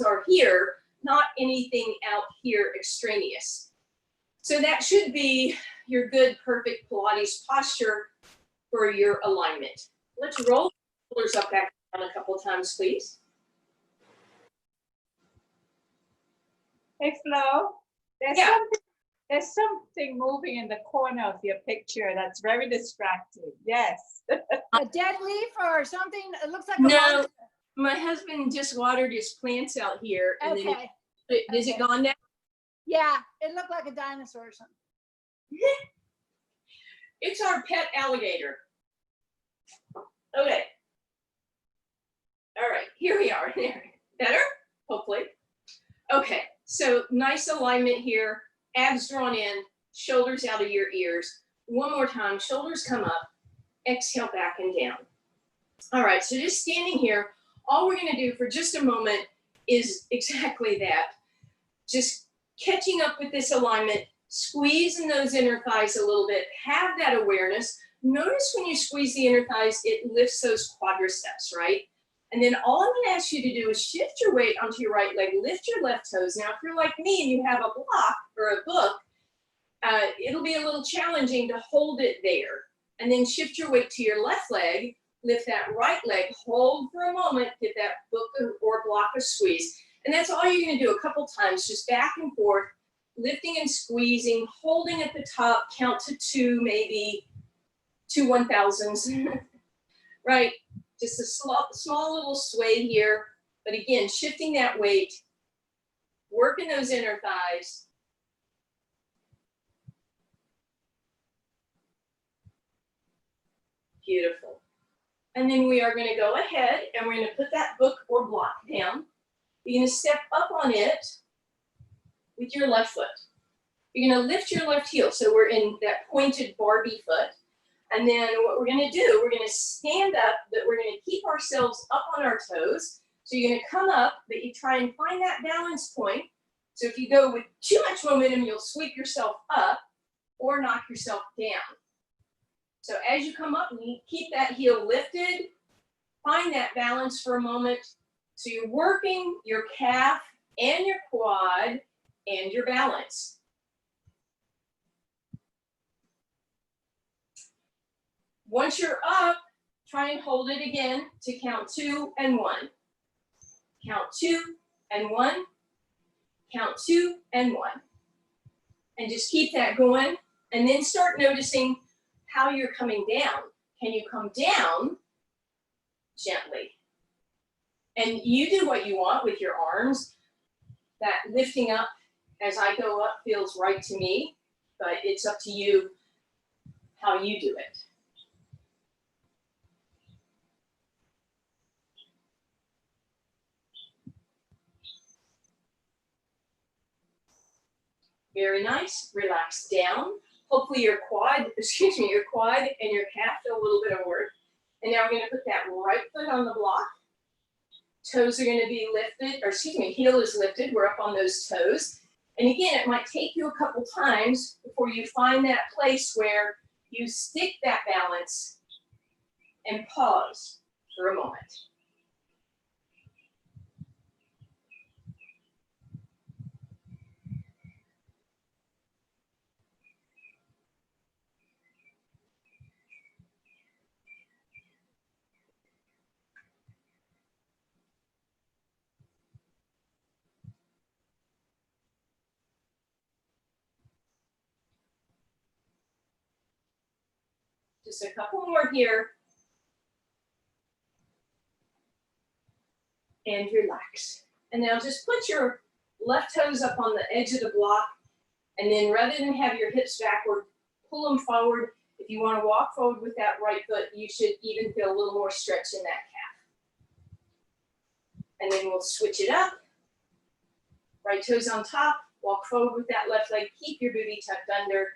are here, not anything out here extraneous. So that should be your good, perfect Pilates posture for your alignment. Let's roll the shoulders up back down a couple times, please. Hey, Flo, there's something moving in the corner of your picture that's very distracting. Yes. A dead leaf or something? It looks like a No, monster. my husband just watered his plants out here. And Okay. then is it gone now? Yeah, it looked like a dinosaur or something. It's our pet alligator. Okay. All right, here we are. Better? Hopefully. Okay, so nice alignment here. Abs drawn in, shoulders out of your ears. One more time, shoulders come up. Exhale back and down. All right, so just standing here, all we're gonna do for just a moment is exactly that. Just catching up with this alignment, squeezing those inner thighs a little bit, have that awareness. Notice when you squeeze the inner thighs, it lifts those quadriceps, right? And then all I'm gonna ask you to do is shift your weight onto your right leg, lift your left toes. Now, if you're like me and you have a block or a book, it'll be a little challenging to hold it there. And then shift your weight to your left leg, lift that right leg, hold for a moment, get that book or block a squeeze. And that's all you're gonna do a couple times, just back and forth, lifting and squeezing, holding at the top, count to 2, maybe 2 1,000s, right? Just a small little sway here. But again, shifting that weight, working those inner thighs. Beautiful. And then we are going to go ahead and we're going to put that book or block down. You're going to step up on it with your left foot. You're going to lift your left heel. So we're in that pointed Barbie foot. And then what we're going to do, we're going to stand up, but we're going to keep ourselves up on our toes. So you're going to come up, but you try and find that balance point. So if you go with too much momentum, you'll sweep yourself up or knock yourself down. So as you come up, you keep that heel lifted, find that balance for a moment. So you're working your calf and your quad and your balance. Once you're up, try and hold it again to count 2 and 1. Count 2 and 1. Count 2 and 1. And just keep that going. And then start noticing how you're coming down. Can you come down gently? And you do what you want with your arms. That lifting up as I go up feels right to me, but it's up to you how you do it. Very nice. Relax down. Hopefully your quad and your calf feel a little bit of work. And now we're going to put that right foot on the block. Toes are going to be lifted, or heel is lifted. We're up on those toes. And again, it might take you a couple times before you find that place where you stick that balance and pause for a moment. Just a couple more here. And relax. And now just put your left toes up on the edge of the block. And then rather than have your hips backward, pull them forward. If you want to walk forward with that right foot, you should even feel a little more stretch in that calf. And then we'll switch it up. Right toes on top, walk forward with that left leg. Keep your booty tucked under.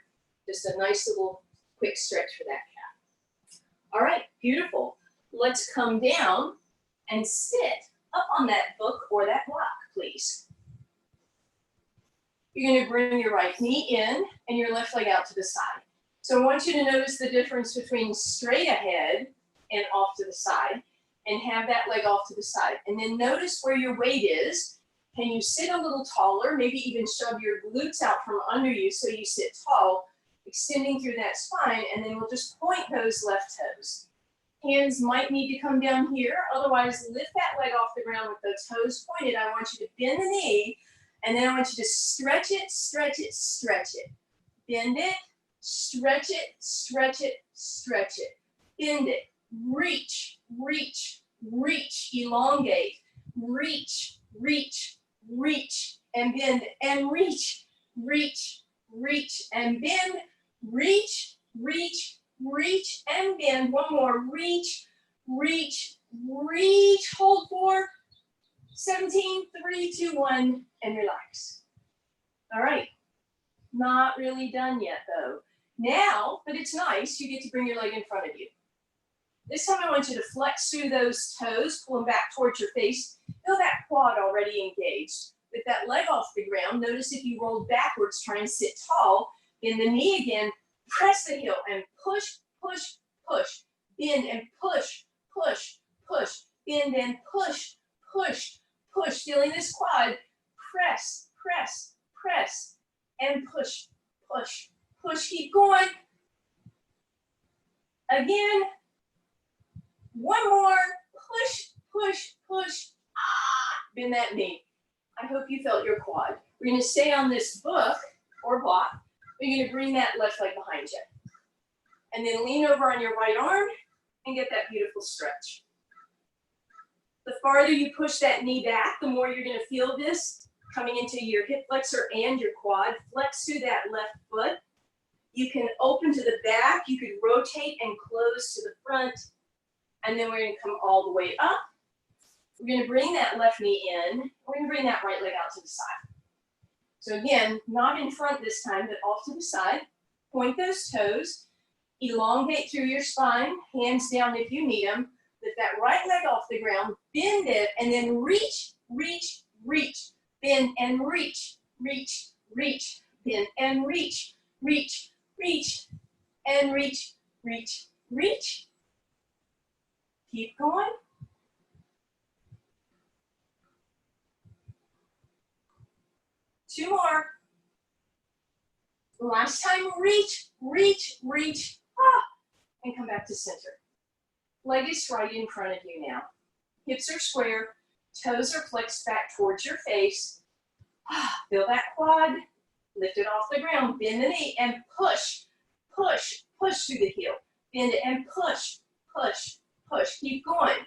Just a nice little quick stretch for that calf. All right, beautiful. Let's come down and sit up on that book or that block, please. You're going to bring your right knee in and your left leg out to the side. So I want you to notice the difference between straight ahead and off to the side, and have that leg off to the side. And then notice where your weight is. Can you sit a little taller? Maybe even shove your glutes out from under you so you sit tall, extending through that spine, and then we'll just point those left toes. Hands might need to come down here, otherwise lift that leg off the ground with those toes pointed. I want you to bend the knee, and then I want you to stretch it, stretch it, stretch it. Bend it, stretch it, stretch it, stretch it. Bend it, reach, reach, reach, elongate, reach, reach, reach, and bend, and reach, reach, reach, and bend, reach, reach, reach, and bend. One more, reach, reach, reach, hold for 17, 3, 2, 1, and relax. All right, not really done yet though. Now, but it's nice, you get to bring your leg in front of you. This time I want you to flex through those toes, pull them back towards your face. Feel that quad already engaged. With that leg off the ground, notice if you roll backwards, try and sit tall. Bend the knee again, press the heel and push, push, push. Bend and push, push, push. Bend and push, push, push. Feeling this quad, press, press, press, and push, push, push. Keep going. Again. One more, push, push, push, bend that knee. I hope you felt your quad. We're gonna stay on this book or block. We're gonna bring that left leg behind you. And then lean over on your right arm and get that beautiful stretch. The farther you push that knee back, the more you're gonna feel this coming into your hip flexor and your quad. Flex through that left foot. You can open to the back, you could rotate and close to the front. And then we're gonna come all the way up. We're gonna bring that left knee in. We're gonna bring that right leg out to the side. So again, not in front this time, but off to the side. Point those toes. Elongate through your spine. Hands down if you need them. Lift that right leg off the ground. Bend it and then reach, reach, reach. Bend and reach, reach, reach. Bend and reach, reach, reach. And reach, reach, reach. Keep going. Two more. Last time, reach, reach, reach, and come back to center. Leg is right in front of you now. Hips are square, toes are flexed back towards your face. Feel that quad, lift it off the ground, bend the knee, and push, push, push through the heel. Bend it and push, push, push. Keep going.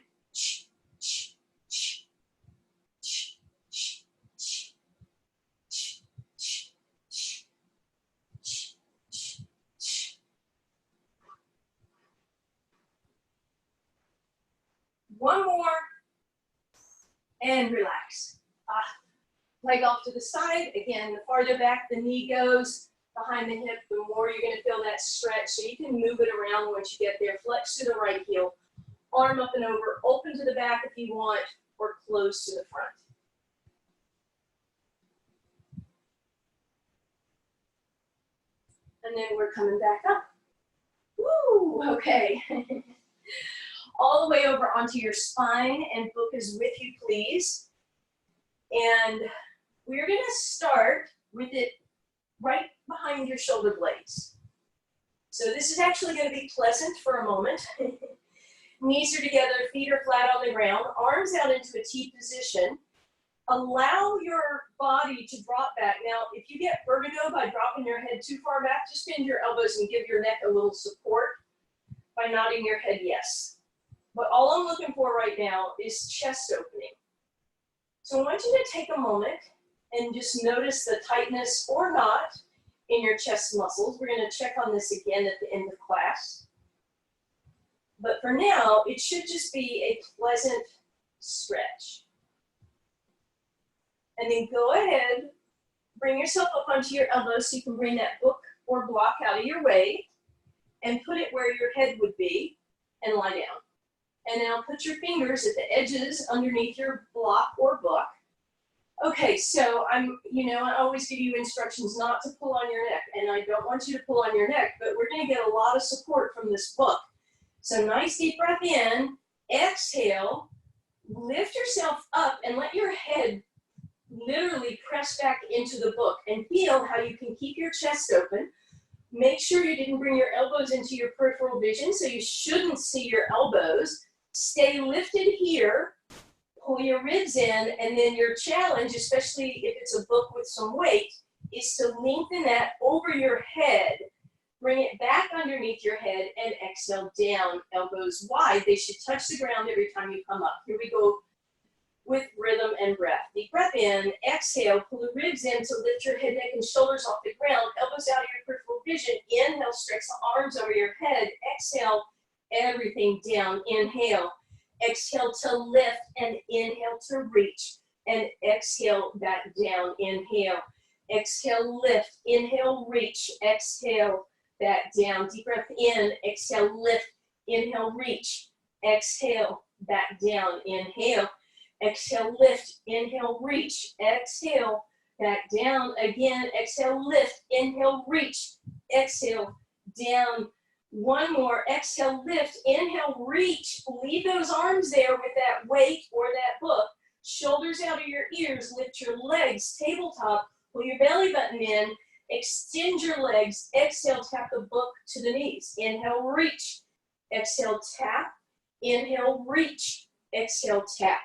One more, and relax. Leg off to the side. Again, the farther back the knee goes behind the hip, the more you're gonna feel that stretch. So you can move it around once you get there. Flex to the right heel, arm up and over, open to the back if you want, or close to the front. And then we're coming back up. Woo, okay. All the way over onto your spine, and book is with you, please. And we're gonna start with it right behind your shoulder blades. So this is actually gonna be pleasant for a moment. Knees are together, feet are flat on the ground, arms out into a T position. Allow your body to drop back. Now, if you get vertigo by dropping your head too far back, just bend your elbows and give your neck a little support by nodding your head yes. But all I'm looking for right now is chest opening. So I want you to take a moment and just notice the tightness or not in your chest muscles. We're gonna check on this again at the end of class. But for now, it should just be a pleasant stretch. And then go ahead, bring yourself up onto your elbows so you can bring that book or block out of your way and put it where your head would be and lie down. And now put your fingers at the edges underneath your block or book. Okay, so I always give you instructions not to pull on your neck, and I don't want you to pull on your neck, but we're gonna get a lot of support from this book. So nice deep breath in, exhale, lift yourself up and let your head literally press back into the book and feel how you can keep your chest open. Make sure you didn't bring your elbows into your peripheral vision, so you shouldn't see your elbows. Stay lifted here, pull your ribs in, and then your challenge, especially if it's a book with some weight, is to lengthen that over your head. Bring it back underneath your head and exhale down, elbows wide. They should touch the ground every time you come up. Here we go with rhythm and breath. Deep breath in, exhale, pull the ribs in to lift your head, neck, and shoulders off the ground, elbows out of your peripheral vision. Inhale, stretch the arms over your head. Exhale, everything down. Inhale, exhale to lift, and inhale to reach, and exhale back down. Inhale, exhale, lift, inhale, reach, exhale, back down. Deep breath in, exhale, lift, inhale, reach, exhale, back down. Inhale, exhale, lift, inhale, reach, exhale, back down. Again, exhale, lift, inhale, reach, exhale, down. One more, exhale, lift, inhale, reach. Leave those arms there with that weight or that book. Shoulders out of your ears, lift your legs, tabletop, pull your belly button in, extend your legs, exhale, tap the book to the knees. Inhale, reach, exhale, tap, inhale, reach, exhale, tap.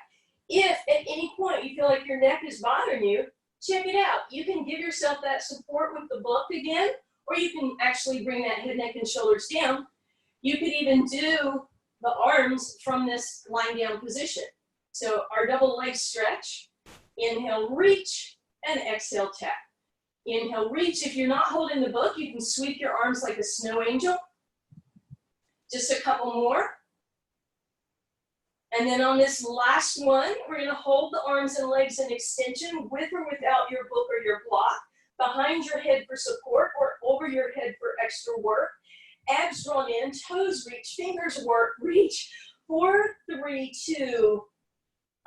If at any point you feel like your neck is bothering you, check it out. You can give yourself that support with the book again, or you can actually bring that head, neck, and shoulders down. You could even do the arms from this lying down position. So our double leg stretch, inhale, reach, and exhale, tap. Inhale, reach. If you're not holding the book, you can sweep your arms like a snow angel. Just a couple more. And then on this last one, we're going to hold the arms and legs in extension with or without your book or your block, behind your head for support or over your head for extra work. Abs drawn in, toes reach, fingers work, reach. 4, 3, 2,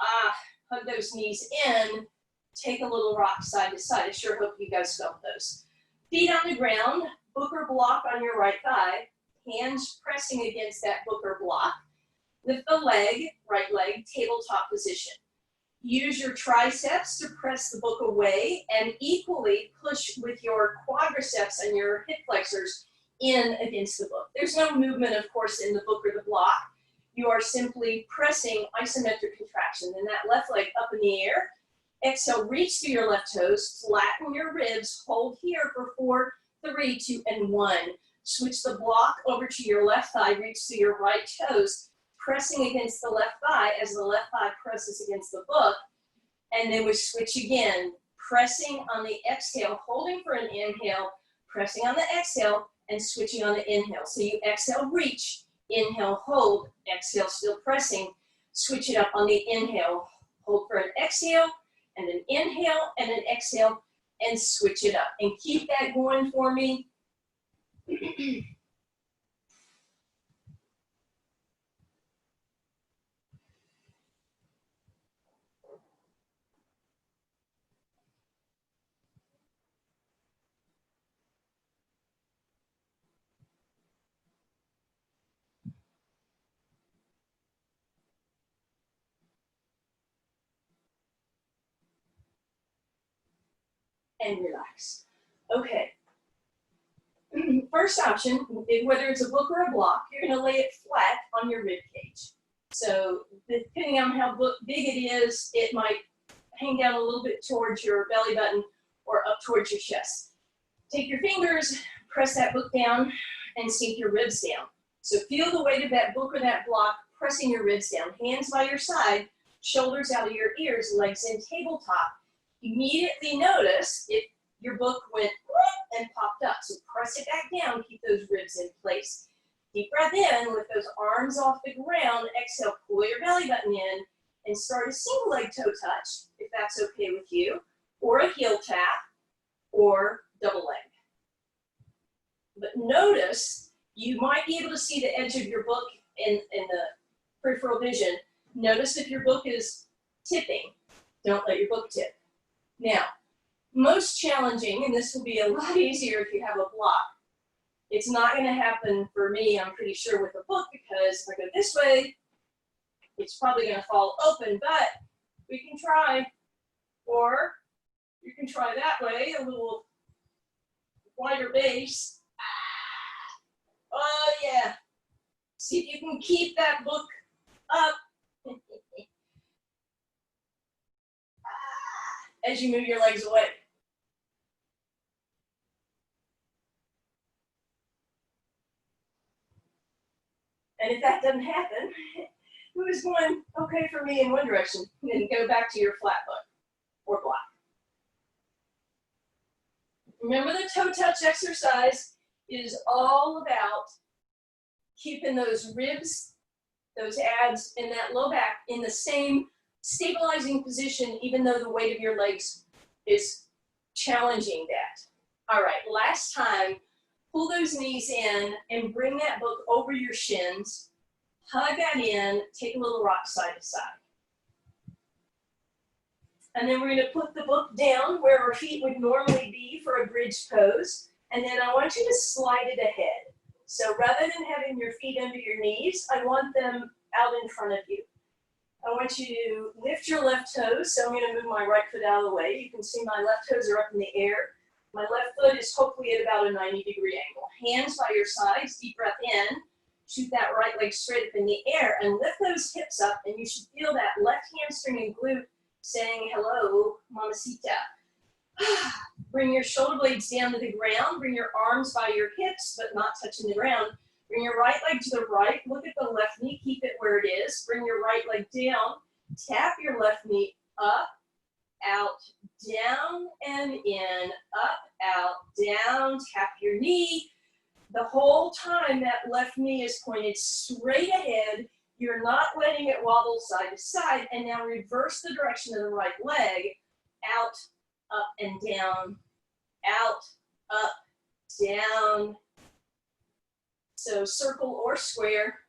hug those knees in. Take a little rock side to side. I sure hope you guys felt those. Feet on the ground, book or block on your right thigh, hands pressing against that book or block. Lift the leg, right leg, tabletop position. Use your triceps to press the book away and equally push with your quadriceps and your hip flexors in against the book. There's no movement, of course, in the book or the block. You are simply pressing isometric contraction. And that left leg up in the air. Exhale, reach through your left toes, flatten your ribs, hold here for 4, 3, 2, and 1. Switch the block over to your left thigh, reach through your right toes, pressing against the left thigh as the left thigh presses against the book. And then we switch again, pressing on the exhale, holding for an inhale, pressing on the exhale, and switching on the inhale. So you exhale, reach, inhale, hold, exhale, still pressing, switch it up on the inhale, hold for an exhale, and an inhale, and an exhale, and switch it up. And keep that going for me. And relax. Okay. First option, whether it's a book or a block, you're going to lay it flat on your rib cage. So depending on how big it is, it might hang down a little bit towards your belly button or up towards your chest. Take your fingers, press that book down, and sink your ribs down. So feel the weight of that book or that block pressing your ribs down. Hands by your side, shoulders out of your ears, legs in tabletop. Immediately notice if your book went and popped up. So press it back down, keep those ribs in place. Deep breath in with those arms off the ground. Exhale, pull your belly button in and start a single leg toe touch, if that's okay with you, or a heel tap, or double leg. But notice, you might be able to see the edge of your book in the peripheral vision. Notice if your book is tipping. Don't let your book tip. Now, most challenging, and this will be a lot easier if you have a block. It's not going to happen for me, I'm pretty sure, with a book, because if I go this way, it's probably going to fall open, but we can try. Or you can try that way, a little wider base. Oh yeah. See if you can keep that book up as you move your legs away. And if that doesn't happen, it was going okay for me in one direction, and then go back to your flat book or block. Remember, the toe touch exercise is all about keeping those ribs, those abs, and that low back in the same stabilizing position, even though the weight of your legs is challenging that. All right, last time, pull those knees in and bring that book over your shins. Hug that in, take a little rock side to side. And then we're going to put the book down where our feet would normally be for a bridge pose. And then I want you to slide it ahead. So rather than having your feet under your knees, I want them out in front of you. I want you to lift your left toes. So I'm going to move my right foot out of the way. You can see my left toes are up in the air. My left foot is hopefully at about a 90-degree angle. Hands by your sides, deep breath in. Shoot that right leg straight up in the air and lift those hips up, and you should feel that left hamstring and glute saying, hello, mamacita. Bring your shoulder blades down to the ground. Bring your arms by your hips, but not touching the ground. Bring your right leg to the right. Look at the left knee. Keep it where it is. Bring your right leg down. Tap your left knee up, out, down, and in. Up, out, down. Tap your knee. The whole time that left knee is pointed straight ahead. You're not letting it wobble side to side. And now reverse the direction of the right leg. Out, up, and down. Out, up, down. So circle or square.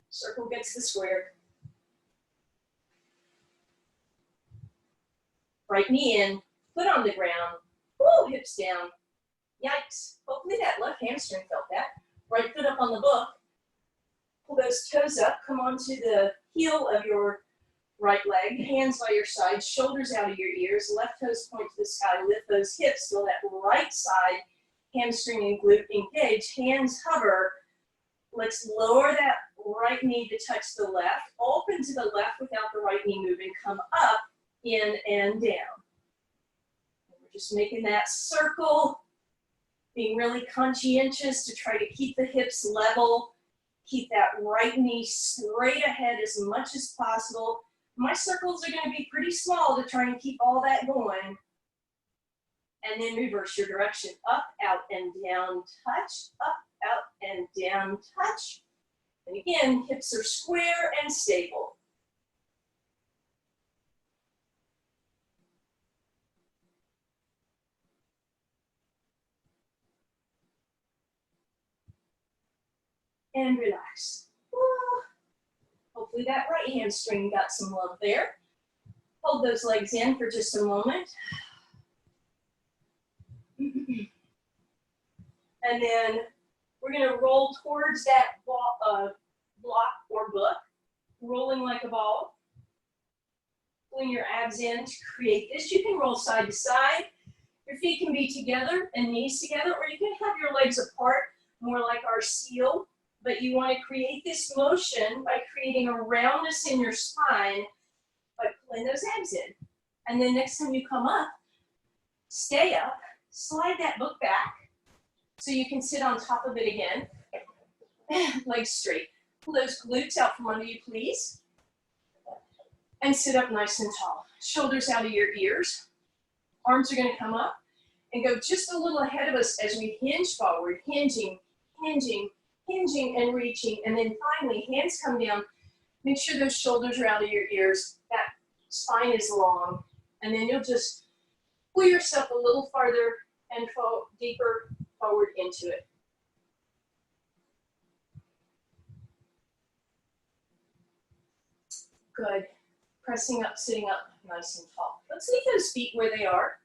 Circle gets the square. Right knee in, foot on the ground. Woo, hips down. Yikes. Hopefully that left hamstring felt that. Right foot up on the book. Pull those toes up. Come onto the heel of your right leg. Hands by your side. Shoulders out of your ears. Left toes point to the sky. Lift those hips. Feel that right side hamstring and glute engage. Hands hover. Let's lower that right knee to touch the left. Open to the left without the right knee moving. Come up, in, and down. And we're just making that circle. Being really conscientious to try to keep the hips level, keep that right knee straight ahead as much as possible. My circles are going to be pretty small to try and keep all that going. And then reverse your direction. Up, out, and down, touch. Up, out, and down, touch. And again, hips are square and stable. And relax. Hopefully that right hamstring got some love there. Hold those legs in for just a moment. And then we're going to roll towards that block or book, rolling like a ball. Pulling your abs in to create this. You can roll side to side. Your feet can be together and knees together, or you can have your legs apart, more like our seal. But you want to create this motion by creating a roundness in your spine by pulling those abs in. And then next time you come up, stay up, slide that book back so you can sit on top of it again. Legs straight. Pull those glutes out from under you, please. And sit up nice and tall. Shoulders out of your ears. Arms are going to come up and go just a little ahead of us as we hinge forward, hinging, hinging, hinging and reaching, and then finally hands come down. Make sure those shoulders are out of your ears. That spine is long, and then you'll just pull yourself a little farther and deeper forward into it. Good. Pressing up, sitting up nice and tall. Let's leave those feet where they are.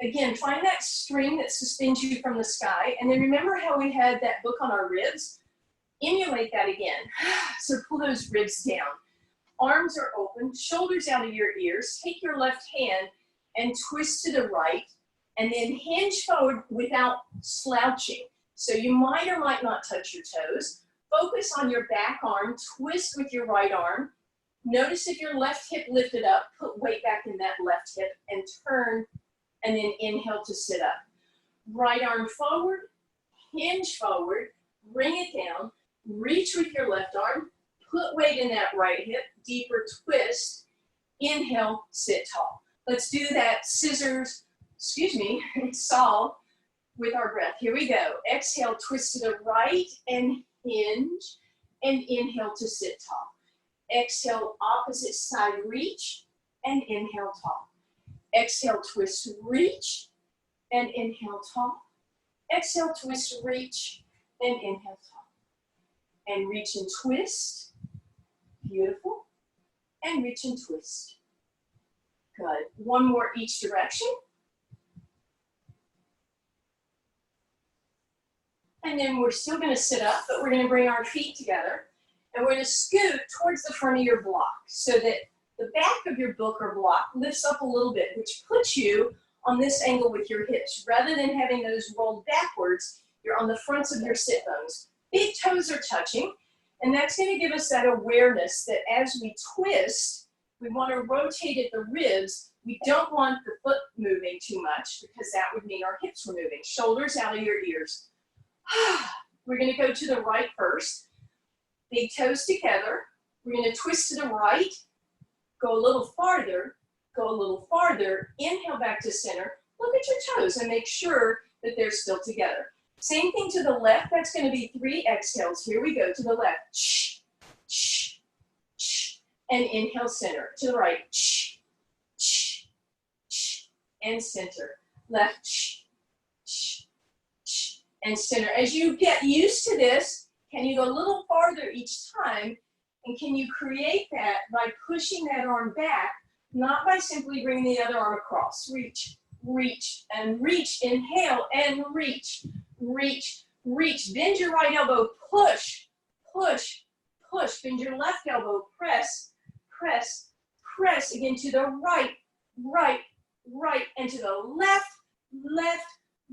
Again, find that string that suspends you from the sky. And then remember how we had that book on our ribs? Emulate that again. So pull those ribs down. Arms are open, shoulders out of your ears. Take your left hand and twist to the right, and then hinge forward without slouching. So you might or might not touch your toes. Focus on your back arm, twist with your right arm. Notice if your left hip lifted up, put weight back in that left hip and turn, and then inhale to sit up. Right arm forward, hinge forward, bring it down, reach with your left arm, put weight in that right hip, deeper twist, inhale, sit tall. Let's do that saw with our breath. Here we go. Exhale, twist to the right and hinge, and inhale to sit tall. Exhale, opposite side reach, and inhale tall. Exhale, twist, reach, and inhale tall. Exhale, twist, reach, and inhale tall. And reach and twist. Beautiful. And reach and twist. Good. One more each direction. And then we're still going to sit up, but we're going to bring our feet together. And we're going to scoot towards the front of your block so that the back of your book or block lifts up a little bit, which puts you on this angle with your hips. Rather than having those rolled backwards, you're on the fronts of your sit bones. Big toes are touching, and that's going to give us that awareness that as we twist, we want to rotate at the ribs. We don't want the foot moving too much because that would mean our hips were moving. Shoulders out of your ears. We're going to go to the right first. Big toes together. We're going to twist to the right, go a little farther, go a little farther, inhale back to center. Look at your toes and make sure that they're still together. Same thing to the left. That's going to be 3 exhales. Here we go to the left. Shh, shh, shh. And inhale center. To the right. Shh, shh, shh. And center. Left. Shh, shh, shh. And center. As you get used to this, can you go a little farther each time? And can you create that by pushing that arm back, not by simply bringing the other arm across? Reach, reach, and reach. Inhale and reach, reach, reach. Bend your right elbow, push, push, push. Bend your left elbow, press, press, press. Again to the right, right, right. And to the left, left,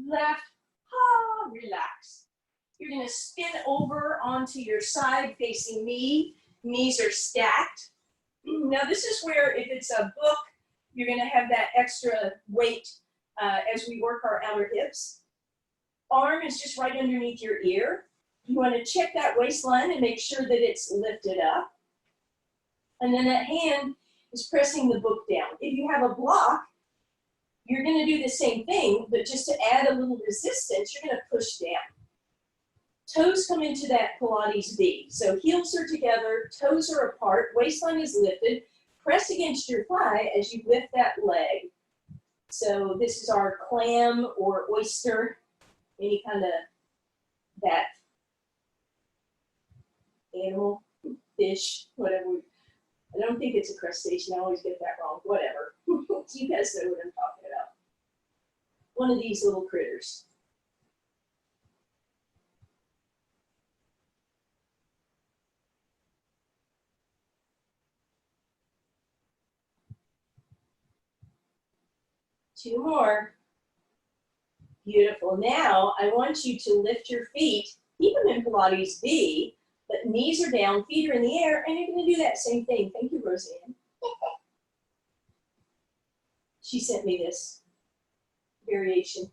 left. Ah, relax. You're going to spin over onto your side facing me. Knees are stacked. Now this is where if it's a book, you're going to have that extra weight as we work our outer hips. Arm is just right underneath your ear. You want to check that waistline and make sure that it's lifted up. And then that hand is pressing the book down. If you have a block, you're going to do the same thing, but just to add a little resistance, you're going to push down. Toes come into that Pilates V. So heels are together, toes are apart, waistline is lifted. Press against your thigh as you lift that leg. So this is our clam or oyster, any kind of that animal, fish, whatever. I don't think it's a crustacean. I always get that wrong. Whatever. You guys know what I'm talking about. One of these little critters. Two more. Beautiful. Now, I want you to lift your feet, keep them in Pilates V, but knees are down, feet are in the air, and you're going to do that same thing. Thank you, Roseanne. She sent me this variation.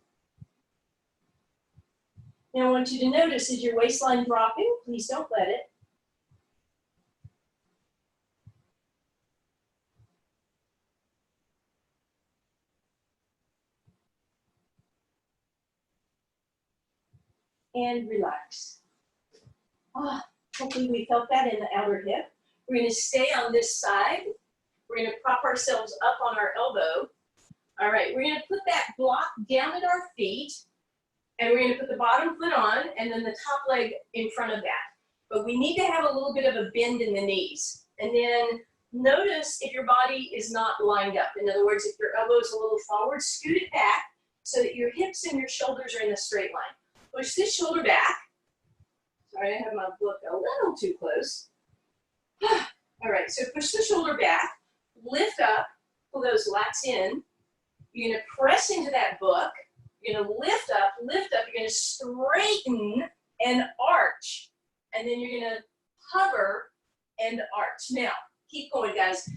Now, I want you to notice, is your waistline dropping? Please don't let it. And relax. Hopefully we felt that in the outer hip. We're going to stay on this side. We're going to prop ourselves up on our elbow. All right, we're going to put that block down at our feet, and we're going to put the bottom foot on, and then the top leg in front of that. But we need to have a little bit of a bend in the knees. And then notice if your body is not lined up. In other words, if your elbow is a little forward, scoot it back so that your hips and your shoulders are in a straight line. Push this shoulder back. Sorry, I have my book a little too close. All right, so push the shoulder back, lift up, pull those lats in. You're gonna press into that book. You're gonna lift up, you're gonna straighten and arch. And then you're gonna hover and arch. Now, keep going, guys.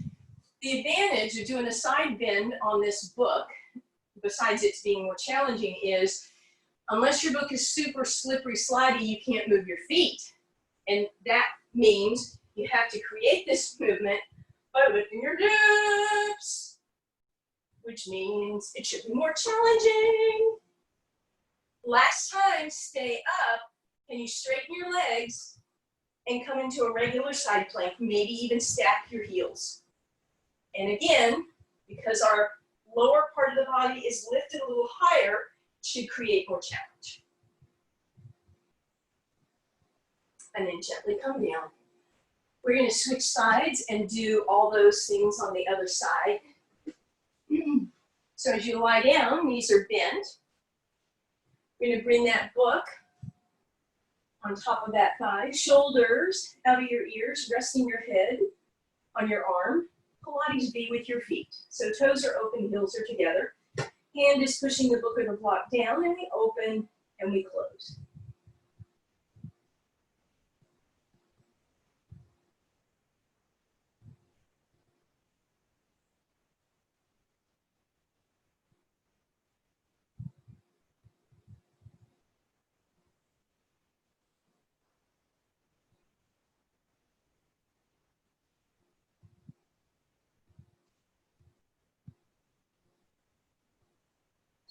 The advantage of doing a side bend on this book, besides it being more challenging, is unless your book is super slippery, slidey, you can't move your feet. And that means you have to create this movement by lifting your hips, which means it should be more challenging. Last time, stay up. Can you straighten your legs and come into a regular side plank? Maybe even stack your heels. And again, because our lower part of the body is lifted a little higher, it should create more challenge. And then gently come down. We're going to switch sides and do all those things on the other side. So as you lie down, knees are bent. We're going to bring that book on top of that thigh, shoulders out of your ears, resting your head on your arm. Pilates B with your feet. So toes are open, heels are together. Hand is pushing the book or the block down, and we open and we close.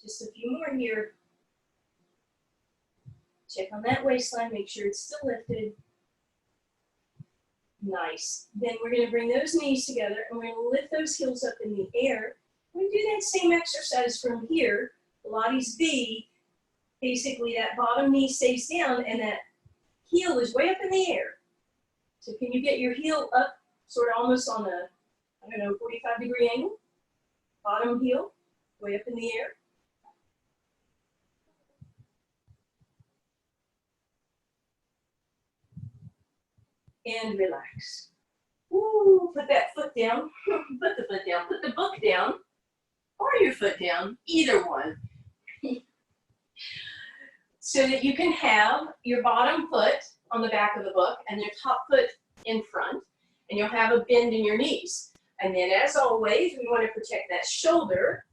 Just a few more here. Check on that waistline, make sure it's still lifted. Nice. Then we're going to bring those knees together and we're going to lift those heels up in the air. We do that same exercise from here. Pilates B, basically that bottom knee stays down and that heel is way up in the air. So can you get your heel up sort of almost on a, 45-degree angle? Bottom heel, way up in the air. And relax. Ooh, put that foot down. Put the foot down. Put the book down. Or your foot down. Either one. So that you can have your bottom foot on the back of the book and your top foot in front. And you'll have a bend in your knees. And then as always, we want to protect that shoulder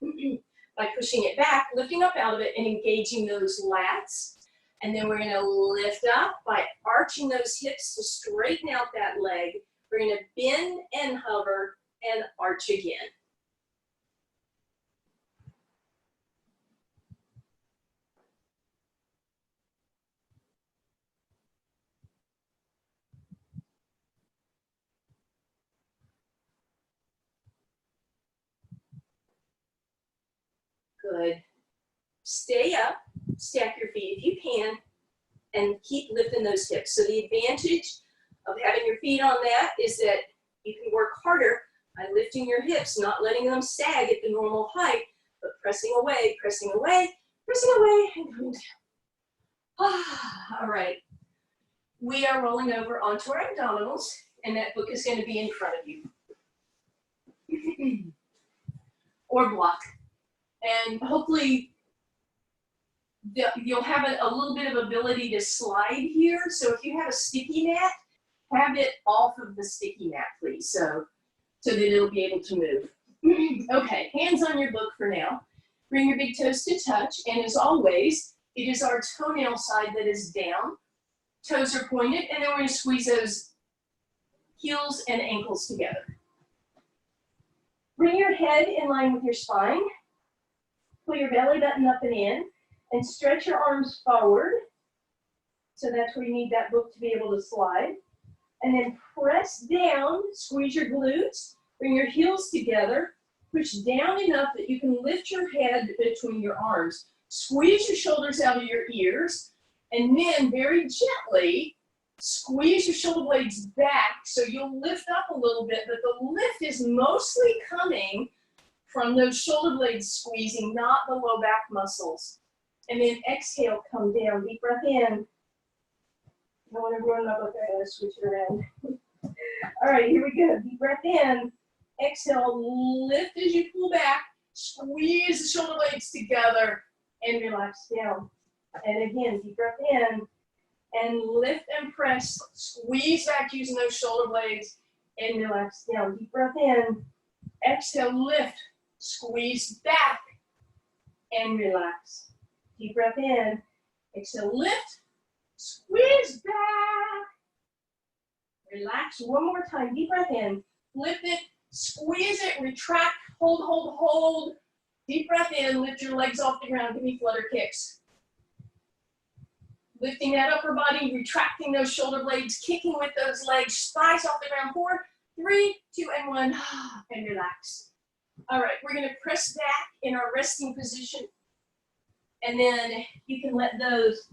by pushing it back, lifting up out of it and engaging those lats. And then we're going to lift up by arching those hips to straighten out that leg. We're going to bend and hover and arch again. Good. Stay up, stack your feet if you can, and keep lifting those hips. So the advantage of having your feet on that is that you can work harder by lifting your hips, not letting them sag at the normal height, but pressing away, pressing away, pressing away, and coming down. All right. We are rolling over onto our abdominals, and that book is going to be in front of you. Or block. And hopefully you'll have a little bit of ability to slide here. So if you have a sticky mat, have it off of the sticky mat, please, so that it'll be able to move. Okay, hands on your book for now. Bring your big toes to touch, and as always, it is our toenail side that is down. Toes are pointed, and then we're going to squeeze those heels and ankles together. Bring your head in line with your spine. Pull your belly button up and in, and stretch your arms forward. So that's where you need that book to be able to slide. And then press down, squeeze your glutes, bring your heels together, push down enough that you can lift your head between your arms. Squeeze your shoulders out of your ears, and then very gently squeeze your shoulder blades back so you'll lift up a little bit, but the lift is mostly coming from those shoulder blades squeezing, not the low back muscles. And then exhale, come down, deep breath in. I want to run up, okay, let's switch it around. All right, here we go. Deep breath in. Exhale, lift as you pull back. Squeeze the shoulder blades together and relax down. And again, deep breath in and lift and press. Squeeze back using those shoulder blades and relax down. Deep breath in. Exhale, lift. Squeeze back and relax. Deep breath in. Exhale, lift. Squeeze back. Relax. One more time. Deep breath in. Lift it. Squeeze it. Retract. Hold, hold, hold. Deep breath in. Lift your legs off the ground. Give me flutter kicks. Lifting that upper body. Retracting those shoulder blades. Kicking with those legs. Thighs off the ground. 4, 3, 2, and 1. And relax. All right. We're going to press back in our resting position. And then you can let those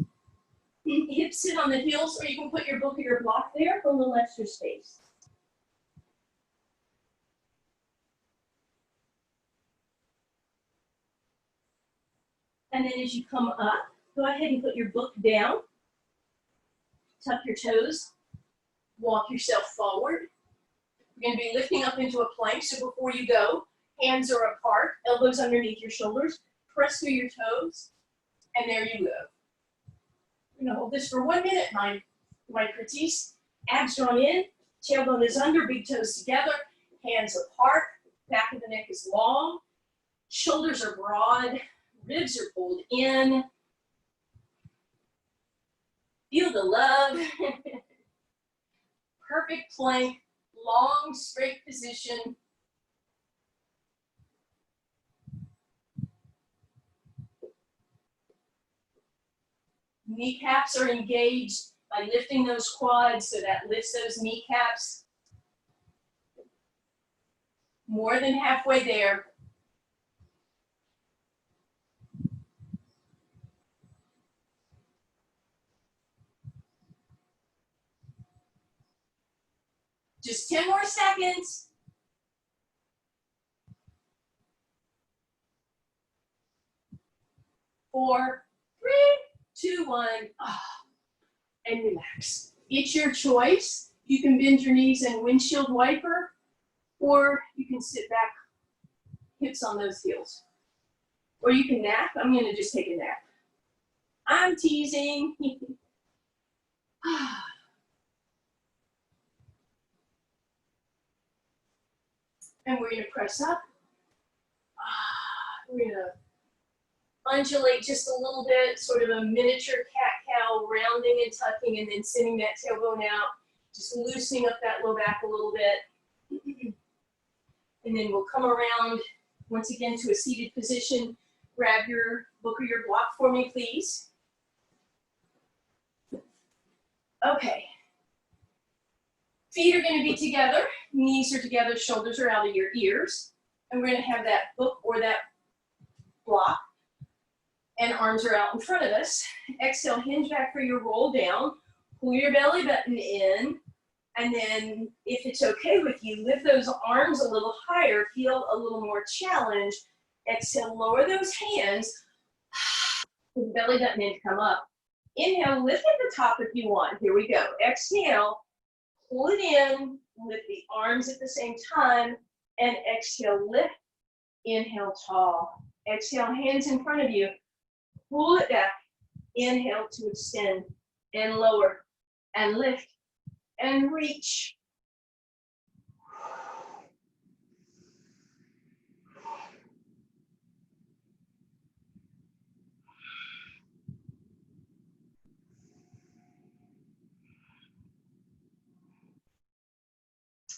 hips sit on the heels, or you can put your book or your block there for a little extra space. And then as you come up, go ahead and put your book down. Tuck your toes. Walk yourself forward. You're going to be lifting up into a plank, so before you go, hands are apart, elbows underneath your shoulders. Press through your toes, and there you go. I'm going to hold this for 1 minute, my pretties. Abs drawn in, tailbone is under, big toes together, hands apart, back of the neck is long, shoulders are broad, ribs are pulled in. Feel the love. Perfect plank, long, straight position. Kneecaps are engaged by lifting those quads, so that lifts those kneecaps. More than halfway there. Just 10 more seconds. 4, 3, 2, 1, and relax. It's your choice. You can bend your knees and windshield wiper, or you can sit back, hips on those heels. Or you can nap. I'm going to just take a nap. I'm teasing. And we're going to press up. We're going to undulate just a little bit, sort of a miniature cat-cow, rounding and tucking, and then sending that tailbone out, just loosening up that low back a little bit. And then we'll come around once again to a seated position. Grab your book or your block for me, please. Okay. Feet are going to be together, knees are together, shoulders are out of your ears. And we're going to have that book or that block, and arms are out in front of us. Exhale, hinge back for your roll down. Pull your belly button in. And then, if it's okay with you, lift those arms a little higher. Feel a little more challenge. Exhale, lower those hands. Pull the belly button in to come up. Inhale, lift at the top if you want. Here we go. Exhale, pull it in. Lift the arms at the same time. And exhale, lift. Inhale, tall. Exhale, hands in front of you. Pull it back. Inhale to extend and lower and lift and reach.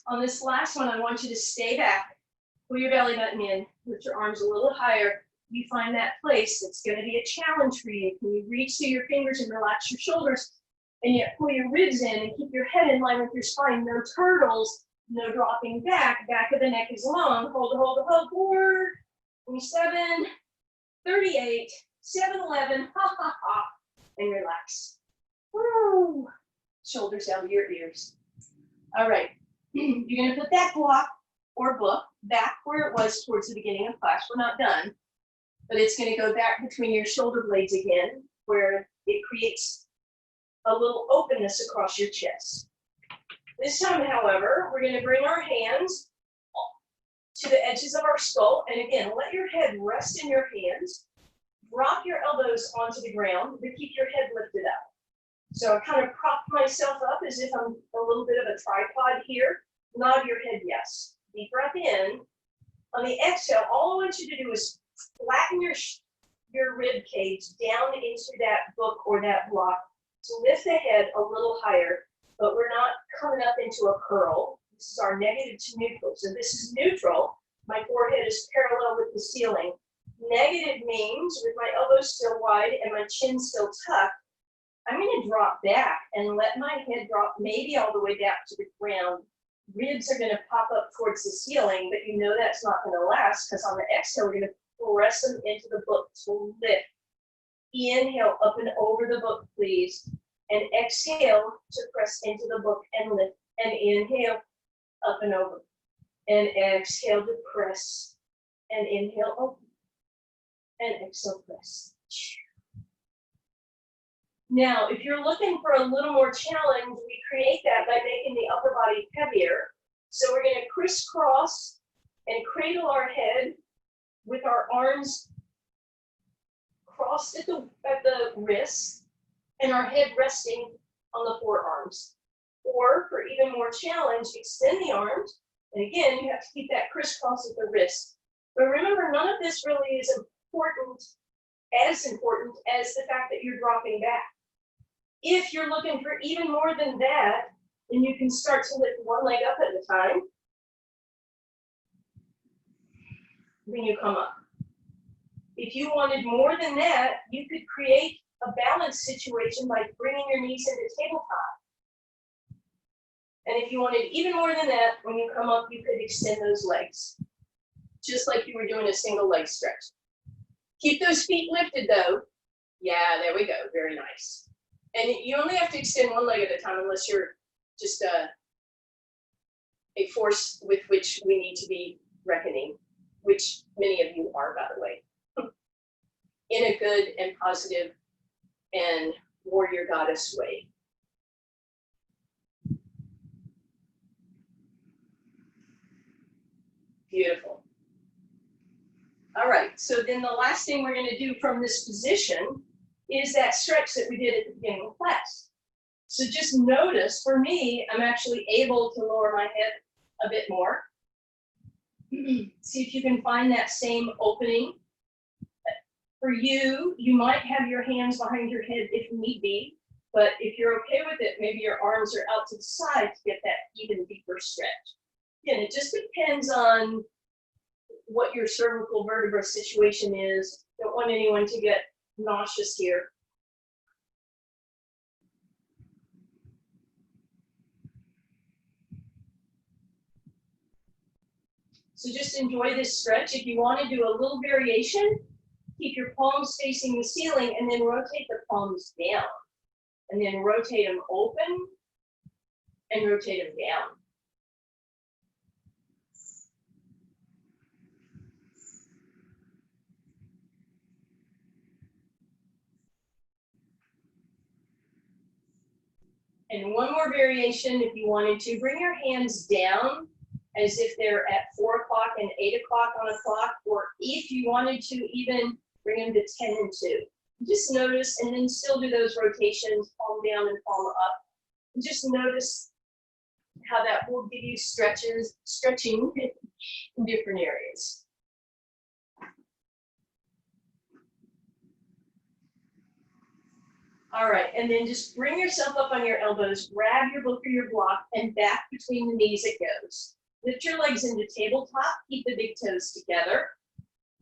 On this last one, I want you to stay back. Pull your belly button in. Lift your arms a little higher. You find that place that's going to be a challenge for you. Can you reach through your fingers and relax your shoulders, and yet pull your ribs in and keep your head in line with your spine? No turtles, no dropping back. Back of the neck is long. Hold, hold, hold. 4, 27, 38, 7, 11. Ha, ha, ha. And relax. Woo. Shoulders out of your ears. All right. You're going to put that block or book back where it was towards the beginning of class. We're not done. But it's going to go back between your shoulder blades again, where it creates a little openness across your chest. This time, however, we're going to bring our hands to the edges of our skull. And again, let your head rest in your hands. Drop your elbows onto the ground, but keep your head lifted up. So I kind of prop myself up as if I'm a little bit of a tripod here. Nod your head yes. Deep breath in. On the exhale, all I want you to do is flatten your rib cage down into that book or that block to lift the head a little higher, but we're not coming up into a curl. This is our negative to neutral. So this is neutral. My forehead is parallel with the ceiling. Negative means with my elbows still wide and my chin still tucked, I'm going to drop back and let my head drop maybe all the way down to the ground. Ribs are going to pop up towards the ceiling, but you know that's not going to last because on the exhale, we're going to press them into the book to lift. Inhale up and over the book, please. And exhale to press into the book and lift. And inhale up and over. And exhale to press. And inhale open. And exhale press. Now, if you're looking for a little more challenge, we create that by making the upper body heavier. So we're going to crisscross and cradle our head with our arms crossed at the wrists and our head resting on the forearms. Or for even more challenge, extend the arms. And again, you have to keep that crisscross at the wrist. But remember, none of this really is as important as the fact that you're dropping back. If you're looking for even more than that, then you can start to lift one leg up at a time when you come up. If you wanted more than that, you could create a balance situation by bringing your knees into tabletop. And if you wanted even more than that, when you come up, you could extend those legs, just like you were doing a single leg stretch. Keep those feet lifted though. Yeah, there we go, very nice. And you only have to extend one leg at a time unless you're just a force with which we need to be reckoning, which many of you are, by the way, in a good and positive and warrior goddess way. Beautiful. All right, so then the last thing we're going to do from this position is that stretch that we did at the beginning of class. So just notice, for me, I'm actually able to lower my head a bit more. See if you can find that same opening. For you, you might have your hands behind your head if need be, but if you're okay with it, maybe your arms are out to the side to get that even deeper stretch. Again, it just depends on what your cervical vertebra situation is. Don't want anyone to get nauseous here. So just enjoy this stretch. If you want to do a little variation, keep your palms facing the ceiling and then rotate the palms down. And then rotate them open and rotate them down. And one more variation, if you wanted to, bring your hands down as if they're at 4 o'clock and 8 o'clock on a clock, or if you wanted to even bring them to 10 and 2. Just notice, and then still do those rotations, palm down and palm up. And just notice how that will give you stretching in different areas. All right, and then just bring yourself up on your elbows, grab your book or your block, and back between the knees it goes. Lift your legs into tabletop, keep the big toes together.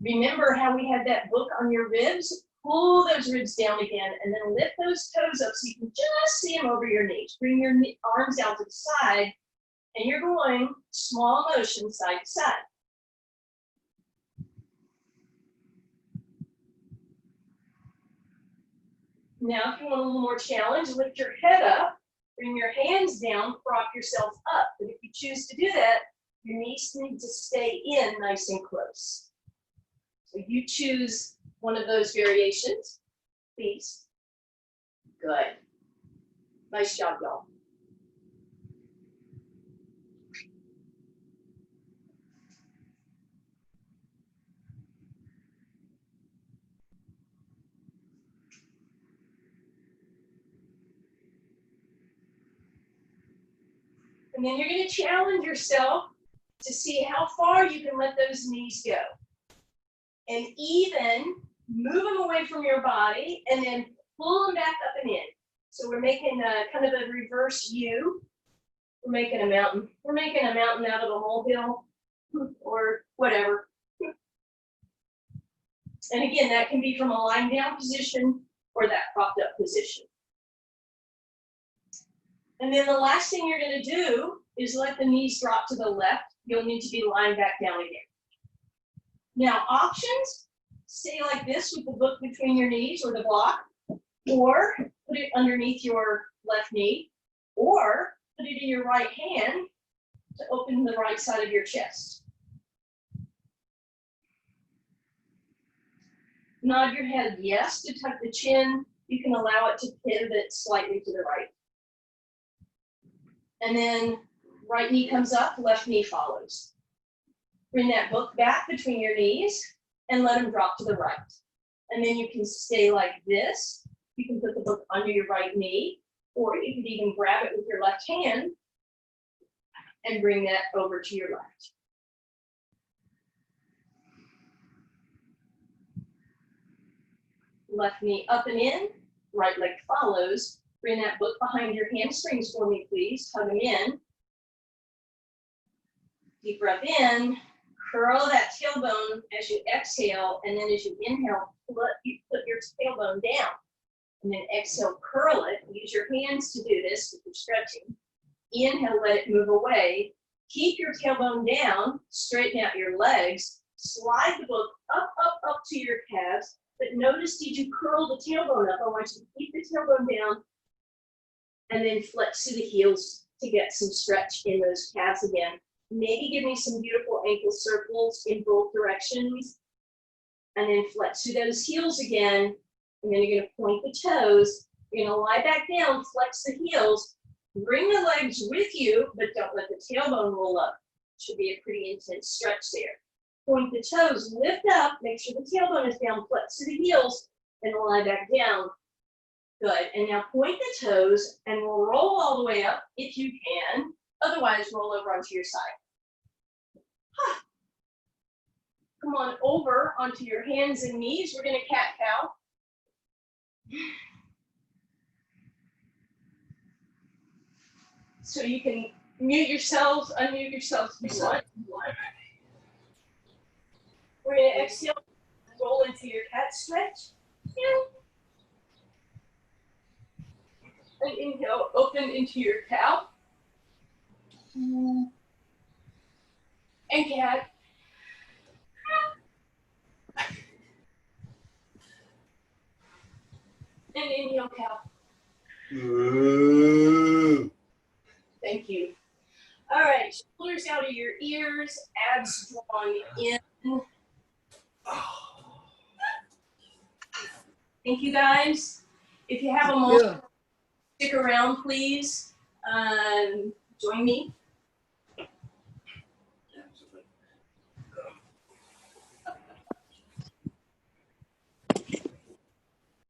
Remember how we had that book on your ribs? Pull those ribs down again, and then lift those toes up so you can just see them over your knees. Bring your arms out to the side, and you're going small motion side to side. Now, if you want a little more challenge, lift your head up, bring your hands down, prop yourself up. But if you choose to do that, your knees need to stay in nice and close. So you choose one of those variations, please. Good. Nice job, y'all. And then you're going to challenge yourself to see how far you can let those knees go. And even move them away from your body and then pull them back up and in. So we're making a kind of a reverse U. We're making a mountain. We're making a mountain out of a molehill or whatever. And again, that can be from a lying down position or that propped up position. And then the last thing you're going to do is let the knees drop to the left. You'll need to be lying back down again. Now, options, stay like this with the book between your knees or the block, or put it underneath your left knee, or put it in your right hand to open the right side of your chest. Nod your head yes to tuck the chin. You can allow it to pivot slightly to the right. And then right knee comes up, left knee follows. Bring that book back between your knees and let them drop to the right. And then you can stay like this. You can put the book under your right knee, or you could even grab it with your left hand and bring that over to your left. Left knee up and in, right leg follows. Bring that book behind your hamstrings for me, please. Hug them in. Deep breath in. Curl that tailbone as you exhale, and then as you inhale, you put your tailbone down. And then exhale, curl it. Use your hands to do this if you're stretching. Inhale, let it move away. Keep your tailbone down. Straighten out your legs. Slide the book up, up, up to your calves. But notice, did you curl the tailbone up? I want you to keep the tailbone down and then flex to the heels to get some stretch in those calves again. Maybe give me some beautiful ankle circles in both directions. And then flex to those heels again. And then you're going to point the toes. You're going to lie back down, flex the heels. Bring the legs with you, but don't let the tailbone roll up. Should be a pretty intense stretch there. Point the toes, lift up, make sure the tailbone is down, flex to the heels, and lie back down. Good. And now point the toes and roll all the way up if you can. Otherwise, roll over onto your side. Come on over onto your hands and knees. We're going to cat-cow. So you can mute yourselves, unmute yourselves if you want. We're going to exhale, roll into your cat stretch. And inhale, open into your cow. And cat. And inhale, cow. Thank you. All right, shoulders out of your ears, abs drawn in. Thank you, guys. If you have a moment, stick around, please. Join me.